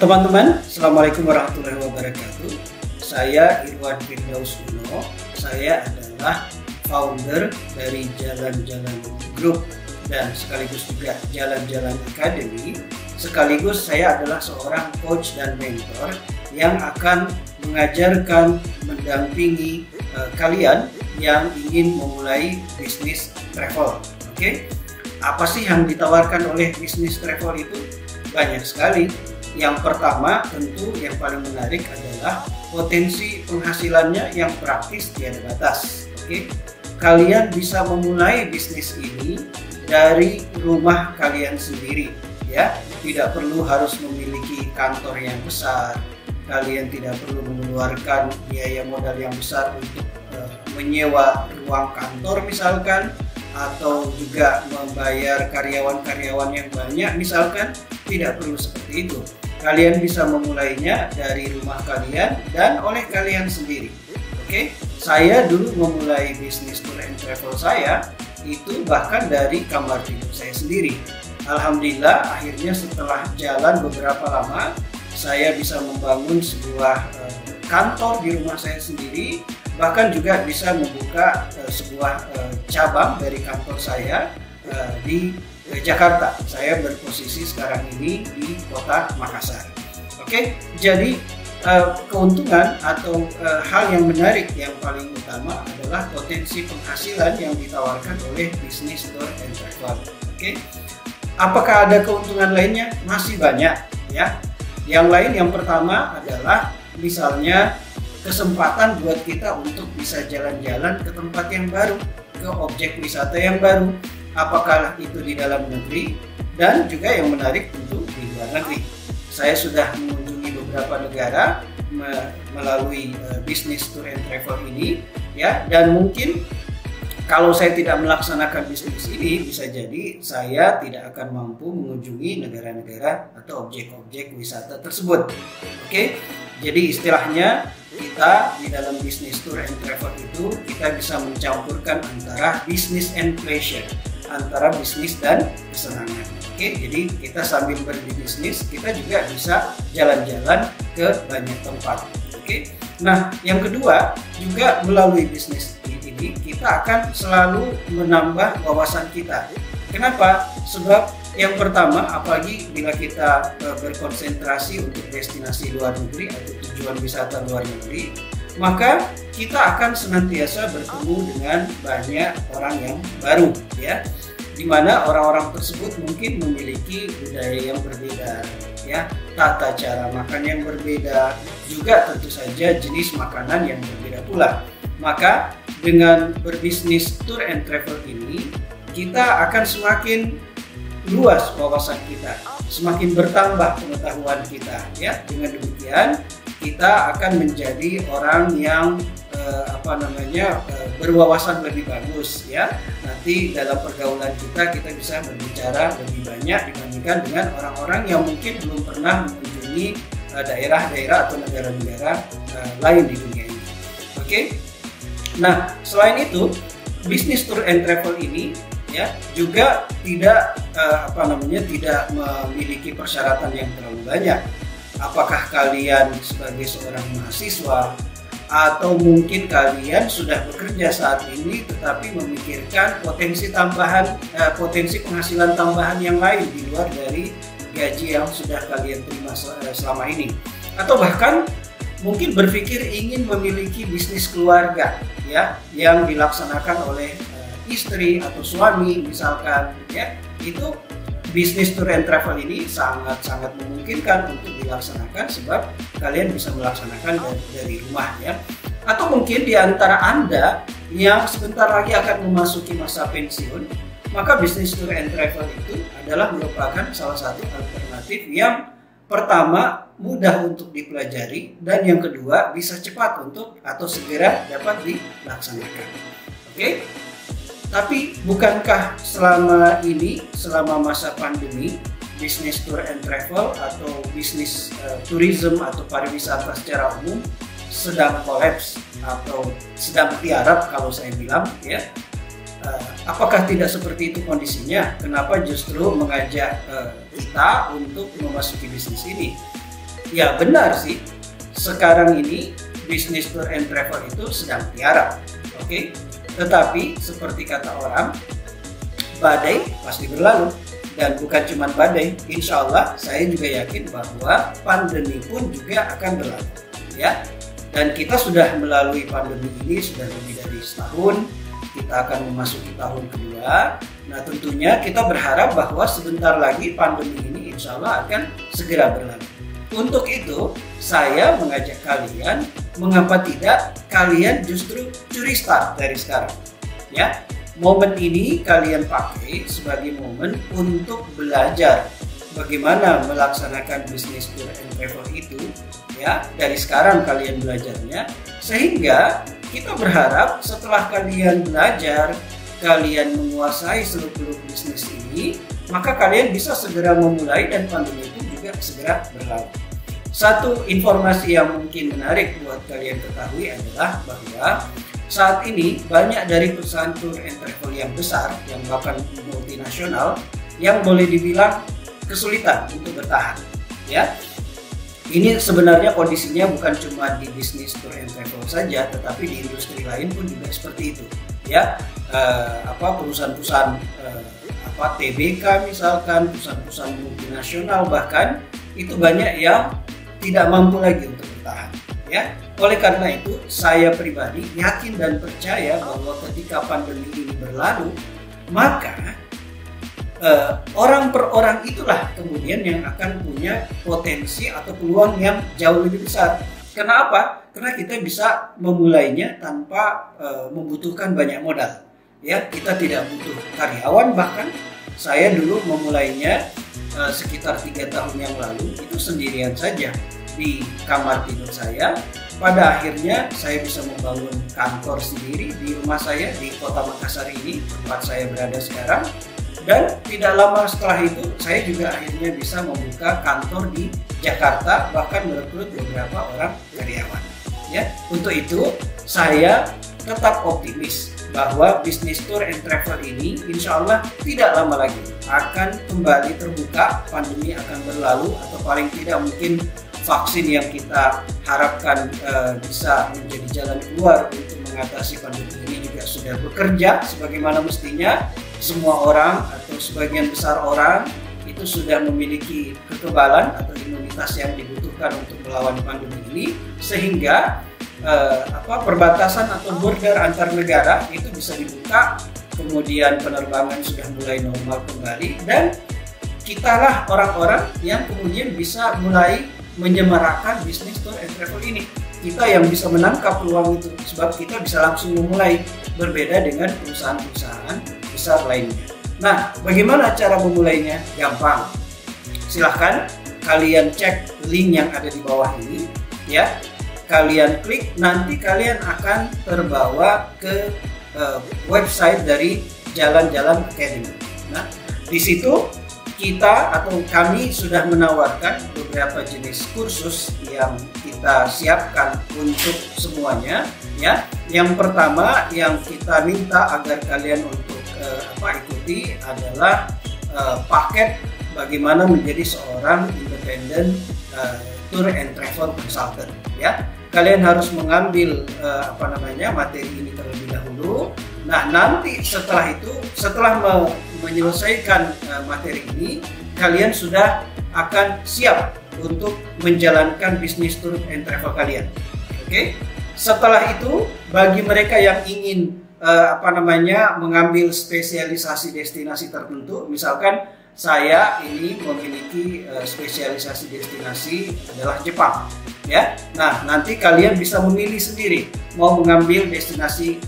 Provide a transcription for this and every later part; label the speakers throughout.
Speaker 1: Teman-teman, Assalamualaikum warahmatullahi wabarakatuh. Saya Irwan Firdaus Uno. Saya adalah founder dari Jalan-Jalan Group dan sekaligus juga Jalan-Jalan Academy. Sekaligus saya adalah seorang coach dan mentor yang akan mengajarkan, mendampingi kalian yang ingin memulai bisnis travel. Oke? Apa sih yang ditawarkan oleh bisnis travel itu? Banyak sekali. Yang pertama tentu yang paling menarik adalah potensi penghasilannya yang praktis tiada batas. Oke, kalian bisa memulai bisnis ini dari rumah kalian sendiri, ya. Tidak perlu harus memiliki kantor yang besar. Kalian tidak perlu mengeluarkan biaya modal yang besar untuk menyewa ruang kantor misalkan, atau juga membayar karyawan-karyawan yang banyak misalkan. Tidak perlu seperti itu. Kalian bisa memulainya dari rumah kalian dan oleh kalian sendiri. Oke, saya dulu memulai bisnis tour and travel saya itu bahkan dari kamar tidur saya sendiri. Alhamdulillah akhirnya setelah jalan beberapa lama saya bisa membangun sebuah kantor di rumah saya sendiri, bahkan juga bisa membuka sebuah cabang dari kantor saya di Jakarta. Saya berposisi sekarang ini di kota Makassar. Oke, jadi keuntungan atau hal yang menarik yang paling utama adalah potensi penghasilan yang ditawarkan oleh bisnis tour and travel. Oke, apakah ada keuntungan lainnya? Masih banyak, ya. Yang lain, yang pertama adalah misalnya kesempatan buat kita untuk bisa jalan-jalan ke tempat yang baru, ke objek wisata yang baru. Apakah itu di dalam negeri dan juga yang menarik tentu di luar negeri. Saya sudah mengunjungi beberapa negara melalui bisnis tour and travel ini, ya, dan mungkin kalau saya tidak melaksanakan bisnis ini bisa jadi saya tidak akan mampu mengunjungi negara-negara atau objek-objek wisata tersebut. Oke, jadi istilahnya kita di dalam bisnis tour and travel itu kita bisa mencampurkan antara business and pleasure, antara bisnis dan kesenangan. Oke, jadi kita sambil berbisnis kita juga bisa jalan-jalan ke banyak tempat. Oke, nah yang kedua juga melalui bisnis ini kita akan selalu menambah wawasan kita. Kenapa? Sebab yang pertama, apalagi bila kita berkonsentrasi untuk destinasi luar negeri atau tujuan wisata luar negeri, maka kita akan senantiasa bertemu dengan banyak orang yang baru, ya, di mana orang-orang tersebut mungkin memiliki budaya yang berbeda, ya, tata cara makan yang berbeda, juga tentu saja jenis makanan yang berbeda pula. Maka dengan berbisnis tour and travel ini kita akan semakin luas wawasan kita, semakin bertambah pengetahuan kita, ya. Dengan demikian kita akan menjadi orang yang berwawasan lebih bagus, ya. Nanti dalam pergaulan kita bisa berbicara lebih banyak dibandingkan dengan orang-orang yang mungkin belum pernah mengunjungi daerah-daerah atau negara-negara lain di dunia ini. Oke. Nah, selain itu bisnis tour and travel ini, ya, juga tidak tidak memiliki persyaratan yang terlalu banyak. Apakah kalian sebagai seorang mahasiswa atau mungkin kalian sudah bekerja saat ini tetapi memikirkan potensi tambahan, potensi penghasilan tambahan yang lain di luar dari gaji yang sudah kalian terima selama ini, atau bahkan mungkin berpikir ingin memiliki bisnis keluarga, ya, yang dilaksanakan oleh istri atau suami misalkan, ya, itu bisnis tour and travel ini sangat-sangat memungkinkan untuk dilaksanakan sebab kalian bisa melaksanakan dari rumah, ya. Atau mungkin di antara Anda yang sebentar lagi akan memasuki masa pensiun, maka bisnis tour and travel itu adalah merupakan salah satu alternatif yang pertama mudah untuk dipelajari dan yang kedua bisa cepat untuk atau segera dapat dilaksanakan. Oke? Tapi bukankah selama ini, selama masa pandemi, bisnis tour and travel atau bisnis tourism atau pariwisata secara umum sedang kolaps atau sedang tiarap kalau saya bilang, ya. Apakah tidak seperti itu kondisinya? Kenapa justru mengajak kita untuk memasuki bisnis ini? Ya benar sih, sekarang ini bisnis tour and travel itu sedang tiarap, oke? Tetapi seperti kata orang, badai pasti berlalu. Dan bukan cuma badai, insya Allah saya juga yakin bahwa pandemi pun juga akan berlalu, ya. Dan kita sudah melalui pandemi ini sudah lebih dari setahun, kita akan memasuki tahun kedua. Nah tentunya kita berharap bahwa sebentar lagi pandemi ini insya Allah akan segera berlalu. Untuk itu saya mengajak kalian, mengapa tidak kalian justru curi start dari sekarang, ya. Momen ini kalian pakai sebagai momen untuk belajar bagaimana melaksanakan bisnis tour and travel itu, ya. Dari sekarang kalian belajarnya, sehingga kita berharap setelah kalian belajar, kalian menguasai seluk-beluk bisnis ini, maka kalian bisa segera memulai dan pandemi itu juga segera berlalu. Satu informasi yang mungkin menarik buat kalian ketahui adalah bahwa saat ini banyak dari perusahaan tour and travel yang besar, yang bahkan multinasional, yang boleh dibilang kesulitan untuk bertahan, ya. Ini sebenarnya kondisinya bukan cuma di bisnis tour and travel saja, tetapi di industri lain pun juga seperti itu, ya. Perusahaan-perusahaan TBK misalkan, perusahaan-perusahaan multinasional bahkan itu banyak yang tidak mampu lagi untuk bertahan, ya. Oleh karena itu saya pribadi yakin dan percaya bahwa ketika pandemi ini berlalu, maka orang per orang itulah kemudian yang akan punya potensi atau peluang yang jauh lebih besar. Kenapa? Karena kita bisa memulainya tanpa membutuhkan banyak modal, ya. Kita tidak butuh karyawan, bahkan saya dulu memulainya sekitar 3 tahun yang lalu itu sendirian saja di kamar tidur saya. Pada akhirnya saya bisa membangun kantor sendiri di rumah saya di Kota Makassar ini, tempat saya berada sekarang. Dan tidak lama setelah itu saya juga akhirnya bisa membuka kantor di Jakarta, bahkan merekrut beberapa orang karyawan, ya. Untuk itu saya tetap optimis bahwa bisnis tour and travel ini insya Allah tidak lama lagi akan kembali terbuka, pandemi akan berlalu, atau paling tidak mungkin vaksin yang kita harapkan bisa menjadi jalan keluar untuk mengatasi pandemi ini juga sudah bekerja sebagaimana mestinya. Semua orang atau sebagian besar orang itu sudah memiliki kekebalan atau imunitas yang dibutuhkan untuk melawan pandemi ini, sehingga perbatasan atau border antar negara itu bisa dibuka, kemudian penerbangan sudah mulai normal kembali, dan kitalah orang-orang yang kemudian bisa mulai menyemarakkan bisnis tour and travel ini. Kita yang bisa menangkap peluang itu, sebab kita bisa langsung memulai, berbeda dengan perusahaan-perusahaan besar lainnya. Nah, bagaimana cara memulainya? Gampang. Silahkan kalian cek link yang ada di bawah ini, ya. Kalian klik, nanti kalian akan terbawa ke website dari Jalan-Jalan Academy. Nah, di situ kita atau kami sudah menawarkan beberapa jenis kursus yang kita siapkan untuk semuanya, ya. Yang pertama yang kita minta agar kalian untuk ikuti adalah paket bagaimana menjadi seorang independent tour and travel consultant, ya. Kalian harus mengambil materi ini terlebih dahulu. Nah, nanti setelah itu, setelah menyelesaikan materi ini, kalian sudah akan siap untuk menjalankan bisnis tour and travel kalian. Oke? Setelah itu, bagi mereka yang ingin mengambil spesialisasi destinasi tertentu, misalkan saya ini memiliki spesialisasi destinasi adalah Jepang, ya. Nah, nanti kalian bisa memilih sendiri mau mengambil destinasi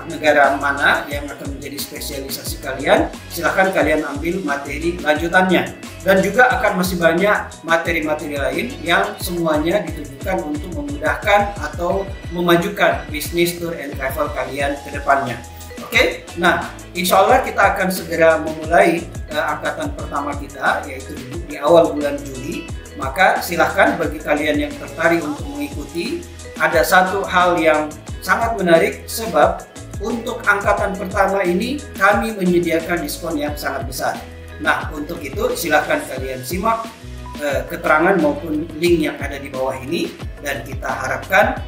Speaker 1: negara mana yang akan menjadi spesialisasi kalian. Silahkan kalian ambil materi lanjutannya, dan juga akan masih banyak materi-materi lain yang semuanya ditujukan untuk memudahkan atau memajukan bisnis tour and travel kalian ke depannya. Oke, nah insya Allah kita akan segera memulai angkatan pertama kita, yaitu di awal bulan Juli. Maka silahkan bagi kalian yang tertarik untuk mengikuti, ada satu hal yang sangat menarik, sebab untuk angkatan pertama ini kami menyediakan diskon yang sangat besar. Nah, untuk itu silahkan kalian simak keterangan maupun link yang ada di bawah ini, dan kita harapkan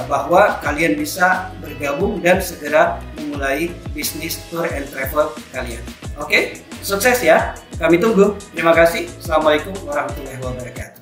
Speaker 1: bahwa kalian bisa bergabung dan segera memulai bisnis tour and travel kalian. Oke, sukses ya. Kami tunggu. Terima kasih. Assalamualaikum warahmatullahi wabarakatuh.